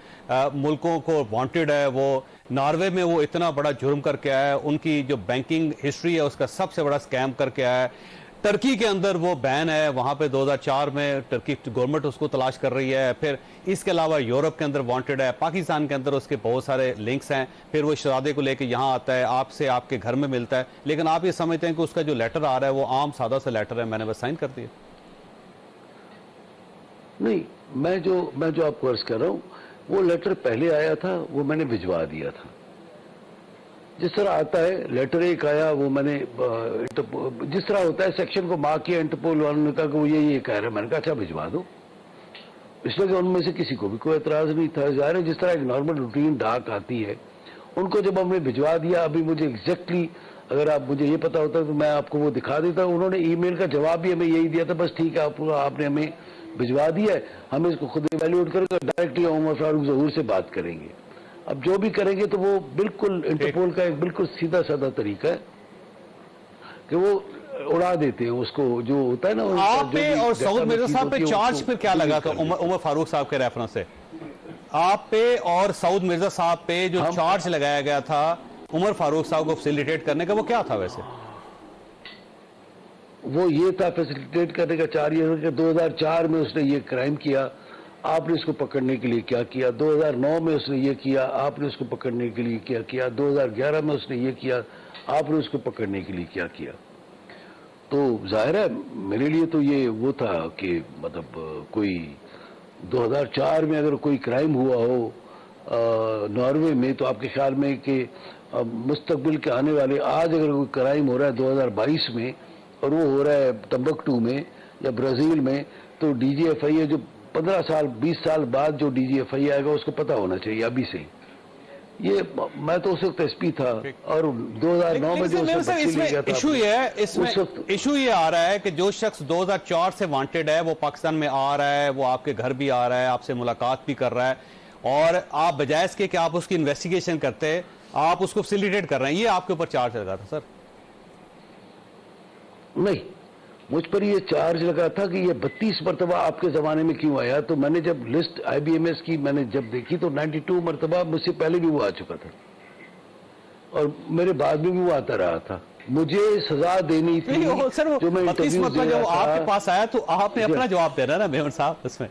मुल्कों को वांटेड है, वो नॉर्वे में वो इतना बड़ा जुर्म करके आया है, उनकी जो बैंकिंग हिस्ट्री है उसका सबसे बड़ा स्कैम करके आया है, टर्की के अंदर वो बैन है, वहां पे 2004 में टर्की गवर्नमेंट उसको तलाश कर रही है, फिर इसके अलावा यूरोप के अंदर वांटेड है, पाकिस्तान के अंदर उसके बहुत सारे लिंक्स हैं, फिर वो शहजादे को लेके यहाँ आता है, आपसे आपके घर में मिलता है, लेकिन आप ये समझते हैं कि उसका जो लेटर आ रहा है वो आम सादा सा लेटर है, मैंने बस साइन कर दिया। नहीं, मैं जो आपको अर्ज कर रहा हूं, वो लेटर पहले आया था, वो मैंने भिजवा दिया था। जिस तरह आता है लेटर एक आया, वो मैंने जिस तरह होता है सेक्शन को मार्क किया, इंटरपोल वालों ने कहा कि वो ये कह रहे हैं, मैंने कहा अच्छा भिजवा दो, इसलिए कि उनमें से किसी को भी कोई एतराज नहीं था। जाहिर है जिस तरह एक नॉर्मल रूटीन डाक आती है, उनको जब हमने भिजवा दिया, अभी मुझे एग्जैक्टली अगर आप मुझे ये पता होता तो मैं आपको वो दिखा देता। उन्होंने ईमेल का जवाब भी हमें यही दिया था, बस ठीक है आपने हमें भिजवा दिया है, हम इसको खुद इवैल्यूएट करेंगे, डायरेक्टली उमर फारूक ज़हूर से बात करेंगे। अब जो भी करेंगे तो वो बिल्कुल इंटरपोल का एक बिल्कुल सीधा साधा तरीका है कि वो उड़ा देते हैं उसको, जो होता है ना। आप पे और सऊद मिर्जा साहब पे चार्ज फिर क्या लगा था उमर फारूक साहब के रेफरेंस से? आप पे और सऊद मिर्जा साहब पे जो चार्ज लगाया गया था उमर फारूक साहब को फैसिलिटेट करने का, वो क्या था वैसे? वो ये था फैसिलिटेट करने का 4 ईयर के 2004 में उसने ये क्राइम किया, आपने इसको पकड़ने के लिए क्या किया। 2009 में उसने ये किया, आपने उसको पकड़ने के लिए क्या किया। 2011 में उसने ये किया, आपने उसको पकड़ने के लिए क्या किया। तो जाहिर है मेरे लिए तो ये वो था कि मतलब कोई 2004 में अगर कोई क्राइम हुआ हो नॉर्वे में, तो आपके ख्याल में कि मुस्तकबिल के आने वाले आज अगर कोई क्राइम हो रहा है 2022 में और वो हो रहा है टम्बकटू में या ब्राजील में, तो DG FIA जो 15 साल 20 साल बाद जो DG FIA आएगा उसको पता होना चाहिए अभी से। ये मैं तो उस वक्त एसपी था और 2009 में जो उसे बच्ची ले गया था, इशू ये है, इसमें उस वक्त इशू ये आ रहा है कि जो शख्स 2004 से वांटेड है वो पाकिस्तान में आ रहा है, वो आपके घर भी आ रहा है, आपसे मुलाकात भी कर रहा है, और आप बजाय इसके कि आप उसकी इन्वेस्टिगेशन करते आप उसको फैसिलिटेट कर रहे हैं, ये आपके ऊपर चार्ज लगा था सर? नहीं, मुझ पर ये चार्ज लगा था कि ये 32 मरतबा आपके जमाने में क्यों आया। तो मैंने जब लिस्ट IBMS की मैंने जब देखी तो 92 मरतबा मुझसे पहले भी वो आ चुका था और मेरे बाद में भी वो आता रहा था। मुझे सजा देनी थी। सर वो जो मैं 32 इंटरव्यू मतलब दे जब रहा आपके था, पास आया तो आपने अपना जवाब देना ना मेमन साहब, उसमें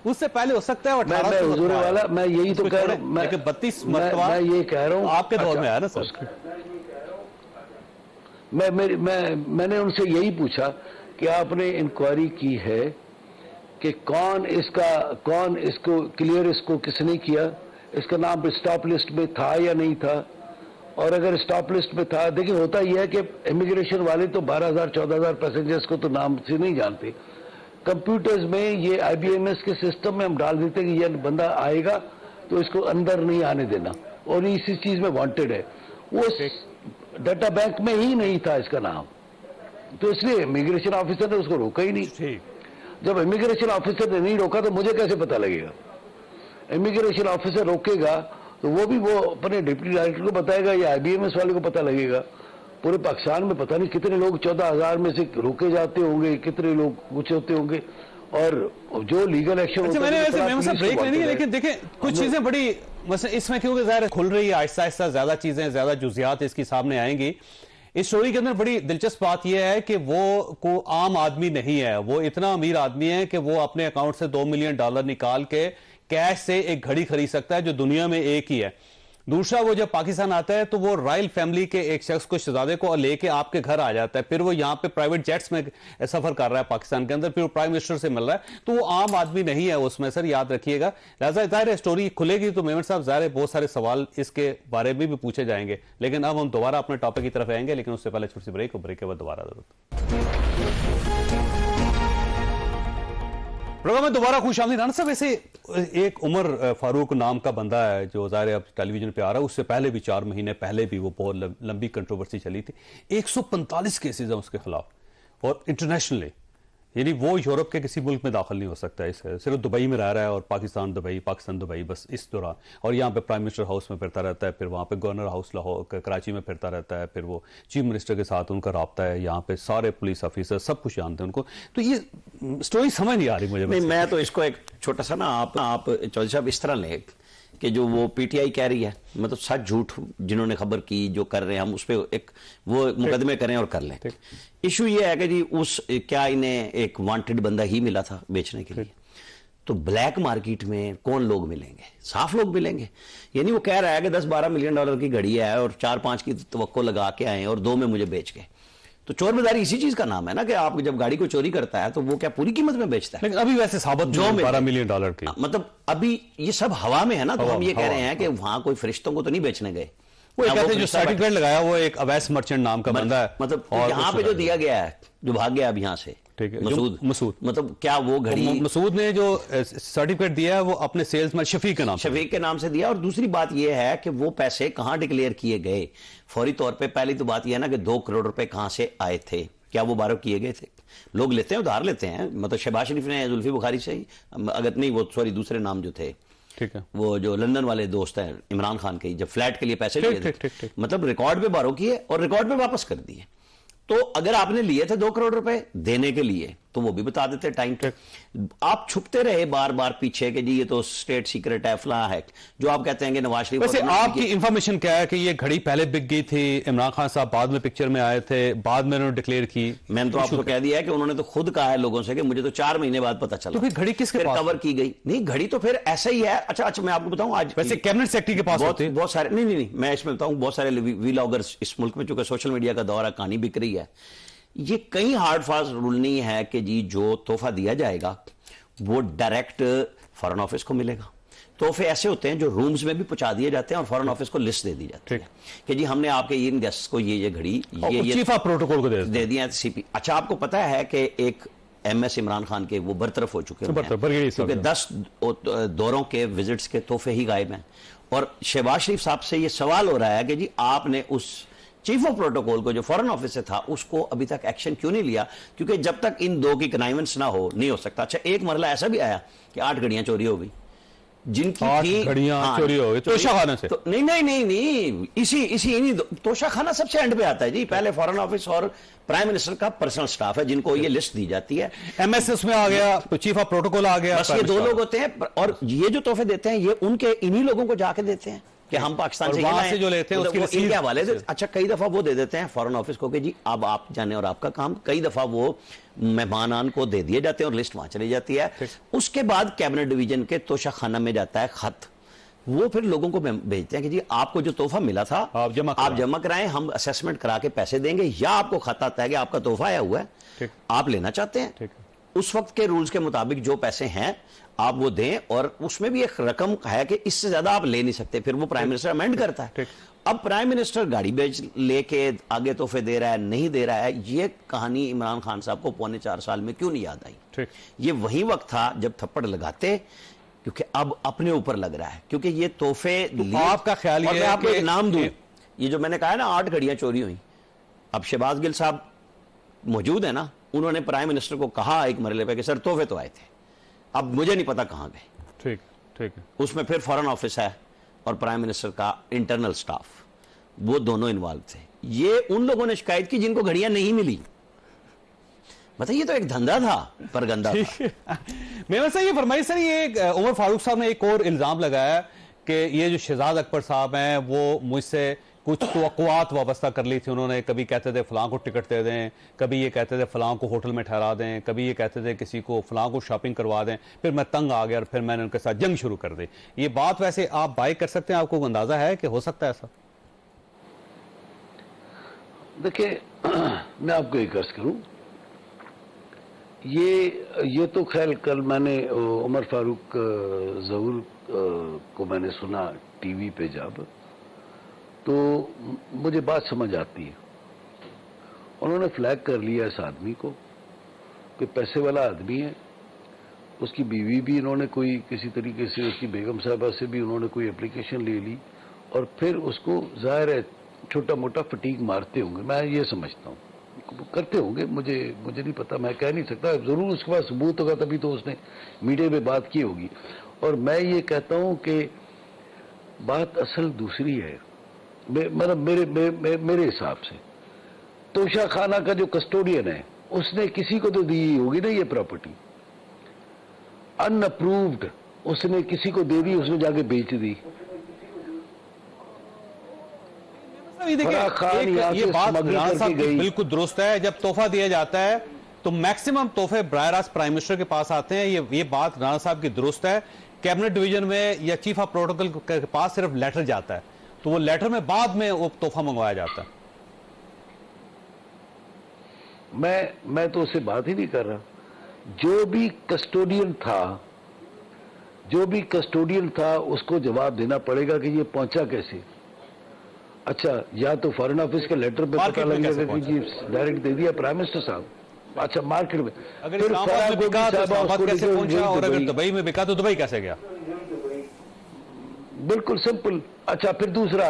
उससे पहले हो सकता है मैं हुजूर वाला, मैं यही तो कह रहा हूँ, मैं 32 मरतबा मैं ये कह रहा हूँ आपके दौर में आया ना सर। मैंने उनसे यही पूछा कि आपने इंक्वायरी की है कि कौन इसको क्लियर इसको किसने किया, इसका नाम स्टॉप लिस्ट में था या नहीं था, और अगर स्टॉप लिस्ट में था, देखिए होता यह है कि इमिग्रेशन वाले तो 12,000-14,000 पैसेंजर्स को तो नाम से नहीं जानते, कंप्यूटर्स में ये IBMS के सिस्टम में हम डाल देते हैं कि यह बंदा आएगा तो इसको अंदर नहीं आने देना, और इसी चीज में वांटेड है। वो डाटा बैंक में ही नहीं था इसका नाम, तो इसलिए इमिग्रेशन ऑफिसर ने उसको रोका ही नहीं। जब इमिग्रेशन ऑफिसर ने नहीं रोका तो मुझे कैसे पता लगेगा? इमिग्रेशन ऑफिसर रोकेगा तो वो अपने डिप्टी डायरेक्टर को बताएगा या IBMS वाले को पता लगेगा। पूरे पाकिस्तान में पता नहीं कितने लोग 14,000 में से रोके जाते होंगे, कितने लोग कुछ होते होंगे, और जो लीगल एक्शन अच्छा, मैंने वैसे मेमन साहब ब्रेक लेनी है, लेकिन देखें कुछ चीजें बड़ी इसमें क्योंकि ज़ाहिर खुल रही है आहिस्ता आहिस्ता, ज्यादा चीजें ज्यादा जुजियात इसकी सामने आएंगी। इस स्टोरी के अंदर बड़ी दिलचस्प बात यह है कि वो को आम आदमी नहीं है, वो इतना अमीर आदमी है कि वो अपने अकाउंट से $2 मिलियन निकाल के कैश से एक घड़ी खरीद सकता है जो दुनिया में एक ही है। दूसरा, वो जब पाकिस्तान आता है तो वो रॉयल फैमिली के एक शख्स को, शहजादे को लेके आपके घर आ जाता है, फिर वो यहाँ पे प्राइवेट जेट्स में सफर कर रहा है पाकिस्तान के अंदर, फिर वो प्राइम मिनिस्टर से मिल रहा है, तो वो आम आदमी नहीं है उसमें सर, याद रखिएगा। लिहाजा जाहिर है स्टोरी खुलेगी तो मेमन साहब ज़ाहिर बहुत सारे सवाल इसके बारे में भी पूछे जाएंगे, लेकिन अब हम दोबारा अपने टॉपिक की तरफ आएंगे, लेकिन उससे पहले छोटी सी ब्रेक, और ब्रेक के बाद दोबारा जरूरत। प्रोग्राम में दोबारा खुश आमदीद। राना साहब, ऐसे एक उमर फारूक नाम का बंदा है जो ज़ाहिर अब टेलीविजन पे आ रहा है, उससे पहले भी 4 महीने पहले भी वो बहुत लंबी कंट्रोवर्सी चली थी। 145 केसेस हैं उसके खिलाफ, और इंटरनेशनली, यानी वो यूरोप के किसी मुल्क में दाखिल नहीं हो सकता है, सिर्फ दुबई में रह रहा है, और पाकिस्तान दुबई बस इस दौरान, और यहाँ पे प्राइम मिनिस्टर हाउस में फिरता रहता है, फिर वहाँ पे गवर्नर हाउस लाहौर कराची में फिरता रहता है, फिर वो चीफ मिनिस्टर के साथ उनका रब्ता है, यहाँ पे सारे पुलिस ऑफिसर सब कुछ जानते हैं उनको। तो ये स्टोरी समझ नहीं आ रही मुझे। नहीं, मैं तो इसको एक छोटा सा ना आप चौधरी साहब इस तरह लें कि जो वो PTI कह रही है, मतलब सच झूठ जिन्होंने खबर की जो कर रहे हैं, हम उस पर एक वो मुकदमे करें और कर लें। इशू ये है कि जी क्या इन्हें एक वांटेड बंदा ही मिला था बेचने के लिए, तो ब्लैक मार्केट में कौन लोग मिलेंगे? साफ लोग मिलेंगे। यानी वो कह रहा है कि $10-12 मिलियन की घड़ी है और 4-5 की तवक्को लगा के आए और 2 में मुझे बेच गए। तो चोर बाजारी इसी चीज का नाम है ना, कि आप जब गाड़ी को चोरी करता है तो वो क्या पूरी कीमत में बेचता है? लेकिन अभी वैसे साबित जो $12 मिलियन की, मतलब अभी ये सब हवा में है ना, तो हम ये कह रहे हैं कि वहां कोई फरिश्तों को तो नहीं बेचने गए। वो कहते जो सर्टिफिकेट लगाया वो एक अवैध मर्चेंट नाम का बंदा है, मतलब यहाँ पे जो दिया गया है, जो भाग गया अब यहाँ से, ठीक है, मसूद, मतलब क्या वो घड़ी मसूद ने जो सर्टिफिकेट दिया है वो अपने सेल्समैन शफीक के नाम से दिया। और दूसरी बात यह है कि वो पैसे कहाँ डिक्लेयर किए गए फौरी तौर पे। पहली तो बात यह है ना कि 2 करोड़ रुपए कहाँ से आए थे, क्या वो बारो किए गए थे? लोग लेते हैं, उधार लेते हैं, मतलब शहबाज शरीफ ने जुल्फी बुखारी से ही, अगर नहीं वो सॉरी दूसरे नाम जो थे, ठीक है, वो जो लंदन वाले दोस्त हैं इमरान खान के, जब फ्लैट के लिए पैसे लिए थे, मतलब रिकॉर्ड पे बारो किए और रिकॉर्ड पे वापस कर दिए। तो अगर आपने लिए थे 2 करोड़ रुपए देने के लिए तो वो भी बता देते टाइम पे। आप छुपते रहे बार बार पीछे कि जी ये तो स्टेट सीक्रेट है, फला है, जो आप कहते हैं कि नवाज शरीफ। वैसे आपकी इंफॉर्मेशन क्या है कि ये घड़ी पहले बिक गई थी, इमरान खान साहब बाद में पिक्चर में आए थे, बाद में उन्होंने डिक्लेयर की? मैंने तो आपको कह दिया है कि उन्होंने तो खुद कहा है लोगों से कि मुझे तो 4 महीने बाद पता चला। तो फिर घड़ी किसके पास कवर की गई? नहीं, घड़ी तो फिर ऐसा ही है। अच्छा मैं आपको बताऊं, आज वैसे कैबिनेट सेक्रेटरी के पास बहुत सारे नहीं, मैं इसमें बताऊं, बहुत सारे वीलॉगर्स इस मुल्क में, चूंकि सोशल मीडिया का दौर है, कहानी बिक रही है, ये कहीं हार्ड फास्ट रूल नहीं है कि जी जो तोहफा दिया जाएगा वो डायरेक्ट फॉरेन ऑफिस को मिलेगा। तोहफे ऐसे होते हैं जो रूम्स में भी पहुंचा दिए जाते हैं और फॉरेन ऑफिस को लिस्ट दे दी जाती है कि जी हमने आपके इन गेस्ट को ये घड़ी ये चीफ ऑफ प्रोटोकॉल को दे दिया CP। अच्छा, आपको पता है कि एक MS इमरान खान के वो बरतरफ हो चुके हैं क्योंकि 10 दौरों के विजिट्स के तोहफे ही गायब हैं, और शहबाज शरीफ साहब से ये सवाल हो रहा है कि जी आपने उस चीफ ऑफ प्रोटोकॉल को जो फॉरेन ऑफिस से था उसको अभी तक एक्शन क्यों नहीं लिया, क्योंकि जब तक इन दो की कनाइवेंस ना हो नहीं हो सकता। अच्छा, एक मरला ऐसा भी आया कि 8 घड़ियां चोरी हो गई जिनकी 8 घड़ियां चोरी हो गई तोशाखाना से। तो नहीं, इसी तोशाखाना सबसे एंड पे आता है जी। पहले फॉरेन ऑफिस और प्राइम मिनिस्टर का पर्सनल स्टाफ है जिनको ये लिस्ट दी जाती है। MSS में आ गया, तो चीफ ऑफ प्रोटोकॉल आ गया, बस ये 2 लोग होते हैं। और ये जो तोहफे देते हैं ये उनके इन्हीं लोगों को जाके देते हैं कि हम पाकिस्तान से वहां से जो लेते हैं उसकी इनके रसीद हवाले से। अच्छा, कई दफा वो दे देते हैं फॉरेन ऑफिस को कि जी अब आप जाने और आपका काम। कई दफा वो मेहमानान को दे दिए जाते हैं और लिस्ट वहां चली जाती है। उसके बाद कैबिनेट डिवीजन के तोशाखाना में जाता है खत, वो फिर लोगों को भेजते हैं कि जी आपको जो तोहफा मिला था आप जमा कराएं, हम असेसमेंट करा के पैसे देंगे, या आपको खत आता है कि आपका तोहफा आया हुआ है, आप लेना चाहते हैं, उस वक्त के रूल्स के मुताबिक जो पैसे हैं आप वो दें, और उसमें भी एक रकम है कि इससे ज्यादा आप ले नहीं सकते। फिर वो प्राइम मिनिस्टर अमेंड करता है। अब प्राइम मिनिस्टर गाड़ी बेच लेके आगे तोहफे दे रहा है नहीं दे रहा है, ये कहानी इमरान खान साहब को 4.25 साल में क्यों नहीं याद आई? ये वही वक्त था जब थप्पड़ लगाते, क्योंकि अब अपने ऊपर लग रहा है, क्योंकि ये तोहफे आपका ख्याल मैं आपको एक नाम दूं, ये जो मैंने कहा है ना 8 घड़ियां चोरी हुई, अब शहबाज गिल साहब मौजूद है ना, उन्होंने प्राइम मिनिस्टर को कहा एक मरले पे कि सर तोहफे तो आए थे, अब मुझे नहीं पता कहां गए। ठीक है। उसमें फिर फॉरेन ऑफिस है और प्राइम मिनिस्टर का इंटरनल स्टाफ, वो दोनों इन्वॉल्व थे। ये उन लोगों ने शिकायत की जिनको घड़ियां नहीं मिली। बताइए, तो एक धंधा था पर गंदा था। मेरे से ये फरमाइए सर, ये उमर फारूक साहब ने एक और इल्जाम लगाया कि ये जो शहजाद अकबर साहब हैं वो मुझसे कुछ तवक्कुआत वाबस्ता कर ली थी। उन्होंने कभी कहते थे फलां को टिकट दे दें, कभी ये कहते थे फलां को होटल में ठहरा दें, कभी ये कहते थे किसी को फलां को शॉपिंग करवा दें। फिर मैं तंग आ गया और फिर मैंने उनके साथ जंग शुरू कर दी। ये बात वैसे आप बाई कर सकते हैं, आपको अंदाजा है कि हो सकता है ऐसा? देखिए, मैं आपको एक अर्ज करूं, ये तो खैर कल मैंने उमर फारूक ज़हूर को मैंने सुना टीवी पे, जब तो मुझे बात समझ आती है। उन्होंने फ्लैग कर लिया इस आदमी को कि पैसे वाला आदमी है, उसकी बीवी भी इन्होंने कोई किसी तरीके से, उसकी बेगम साहबा से भी उन्होंने कोई एप्लीकेशन ले ली, और फिर उसको जाहिर है छोटा मोटा फटीक मारते होंगे, मैं ये समझता हूँ करते होंगे, मुझे नहीं पता, मैं कह नहीं सकता, जरूर उसके पास सबूत होगा तभी तो उसने मीडिया में बात की होगी। और मैं ये कहता हूँ कि बात असल दूसरी है, मतलब मेरे हिसाब से तोशा खाना का जो कस्टोडियन है उसने किसी को तो दी होगी ना ये प्रॉपर्टी, अनअप्रूव्ड, उसने किसी को दे दी, उसने जाके बेच दी। ये बात राना साहब की बिल्कुल दुरुस्त है। जब तोहफा दिया जाता है तो मैक्सिमम तोहफे बराह रास्त प्राइम मिनिस्टर के पास आते हैं। ये बात राना साहब की दुरुस्त है। कैबिनेट डिवीजन में या चीफ ऑफ प्रोटोकॉल के पास सिर्फ लेटर जाता है, तो वो लेटर में बाद में वो तोहफा मंगवाया जाता है। मैं तो उससे बात ही नहीं कर रहा। जो भी कस्टोडियन था उसको जवाब देना पड़ेगा कि ये पहुंचा कैसे। अच्छा, या तो फॉरेन ऑफिस के लेटर पे पता लग जाएगा कि जी डायरेक्ट दे दिया प्राइम मिनिस्टर साहब। अच्छा, मार्केट में अगर इस्लामाबाद में बिका तो इस्लामाबाद कैसे पहुंचा, और अगर दुबई में बिका तो दुबई कैसे गया? बिल्कुल सिंपल। अच्छा, फिर दूसरा,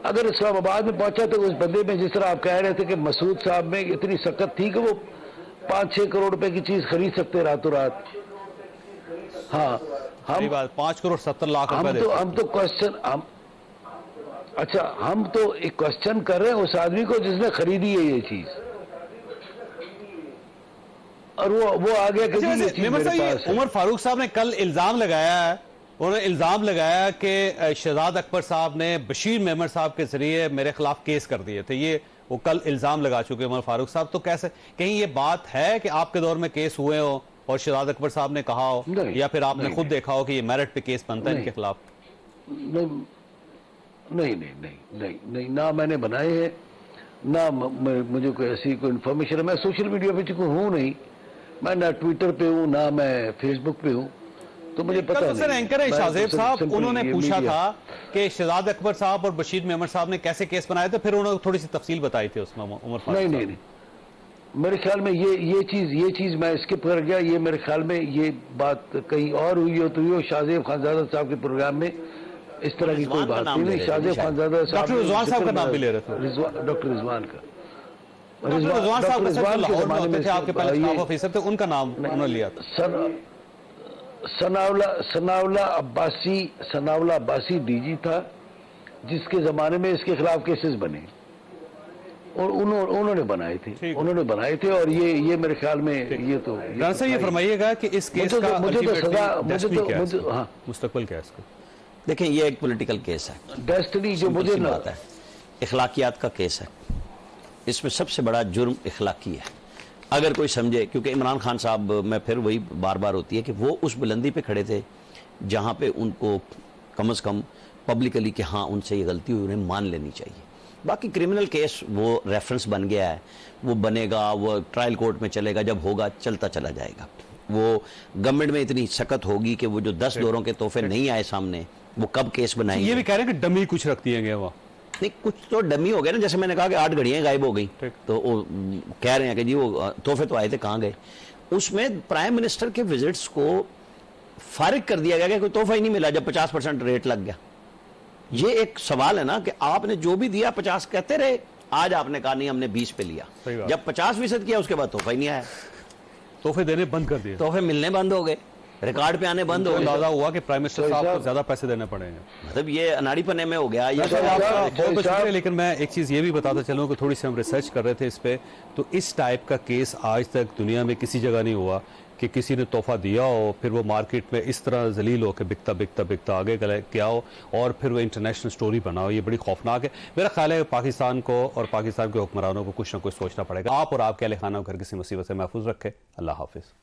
अगर इस्लामाबाद में पहुंचा तो उस बंदे में, जिस तरह आप कह रहे थे कि मसूद साहब में इतनी सकत थी कि वो 5-6 करोड़ रुपए की चीज खरीद सकते रातों रात। हाँ, हम 5 करोड़ 70 लाख हम तो एक क्वेश्चन कर रहे हैं उस आदमी को जिसने खरीदी है ये चीज, और वो आ गया कि ये चीज मेरे पास है। उमर फारूक साहब ने कल इल्जाम लगाया है, उन्होंने इल्जाम लगाया कि शहजाद अकबर साहब ने बशीर मेमर साहब के जरिए मेरे खिलाफ केस कर दिए थे। ये वो कल इल्जाम लगा चुके उमर फारूक साहब। तो कैसे, कहीं ये बात है कि आपके दौर में केस हुए हो और शहजाद अकबर साहब ने कहा हो, या फिर आपने खुद देखा हो कि ये मेरिट पे केस बनता है इनके खिलाफ? नहीं, ना मैंने बनाए हैं, ना मुझे कोई ऐसी कोई इन्फॉर्मेशन है। मैं सोशल मीडिया पे चूंकि हूँ नहीं, मैं ना ट्विटर पे हूँ ना मैं फेसबुक पे हूँ, तो मुझे पता नहीं। सर, एंकर है शाहजेब साहब, उन्होंने पूछा था कि शहजाद अकबर साहब और बशीर मेमर साहब ने कैसे केस बनाए थे, फिर उन्होंने थोड़ी सी तफसील बताई थी उसमें उमर फारूक। नहीं, मेरे ख्याल में ये चीज मैं स्किप कर गया। ये मेरे ख्याल में ये बात कहीं और हुई हो तो शाहजेब खानजादा साहब के प्रोग्राम में इस तरह की कोई रिजवान का बात नाम ले नहीं। रहे थे शाहजहां शायद। खानजादा डॉक्टर रिजवान साहब का नाम भी ले रहे थे। डॉक्टर रिजवान का, डॉक्टर रिजवान साहब डॉक्टर रिजवान के के जमाने होते में थे, आपके पहले ये स्टाफ ऑफिसर थे, उनका नाम उन्होंने लिया था। सनाउला अब्बासी डीजी था, जिसके जमाने में इसके खिलाफ केसेस बने और उन्होंने बनाए थे और ये मेरे ख्याल में ये तो राना साहब ये फरमाइएगा कि इस केस का मुस्तकबिल क्या है इसका? देखें, ये एक पॉलिटिकल केस है, डेस्टिनी जो सिंपल मुझे सी ना बात है, इखलाकियात का केस है। इसमें सबसे बड़ा जुर्म इखलाकी है। अगर कोई समझे, क्योंकि इमरान खान साहब, मैं फिर वही बार बार होती है कि वो उस बुलंदी पे खड़े थे जहां पे उनको कम से कम पब्लिकली कि हाँ उनसे ये गलती हुई, उन्हें मान लेनी चाहिए। बाकी क्रिमिनल केस वो रेफरेंस बन गया है, वो बनेगा, वो ट्रायल कोर्ट में चलेगा, जब होगा चलता चला जाएगा। वो गवर्नमेंट में इतनी सख्त होगी कि वो जो 10 दौरों के तोहफे नहीं आए सामने, वो कब केस बनाएंगे। ये भी कह रहे हैं कि डमी कुछ रख दिए गए वहाँ। नहीं, कुछ तो डमी हो गया ना, जैसे मैंने कहा कि 8 घड़ियां गायब हो गई, तो वो कह रहे हैं कि जी वो तोहफे तो आए थे, कहाँ गए। उसमें प्राइम मिनिस्टर के विजिट्स को फारिग कर दिया गया कि कोई तोहफा ही नहीं मिला जब 50% रेट लग गया। ये एक सवाल है ना कि आपने जो भी दिया 50 कहते रहे, आज आपने कहा नहीं हमने 20 पे लिया, जब 50% किया उसके बाद तोहफा ही नहीं आया, तोहफे देने बंद कर दिए, तोहफे मिलने बंद हो गए, रिकॉर्ड पे आने बंद हो गए। अंदाजा हुआ कि प्राइम मिनिस्टर साहब को ज्यादा पैसे देने पड़ेंगे। मतलब ये अनाड़ीपने में हो गया। ये बहुत बहुत शुक्रिया, लेकिन मैं एक चीज़ ये भी बताता चलूँ कि थोड़ी सी हम रिसर्च कर रहे थे इस पे, तो इस टाइप का केस आज तक दुनिया में किसी जगह नहीं हुआ कि किसी ने तोहफा दिया हो, फिर वो मार्केट में इस तरह जलील हो कि बिकता बिकता बिकता आगे क्या हो, और फिर वो इंटरनेशनल स्टोरी बना हो। ये बड़ी खौफनाक है। मेरा ख्याल है पाकिस्तान को और पाकिस्तान के हुक्मरानों को कुछ ना कुछ सोचना पड़ेगा। आप और आपके अहल खाना को घर किसी मुसीबत से महफूज रखे। अल्लाह हाफिज़।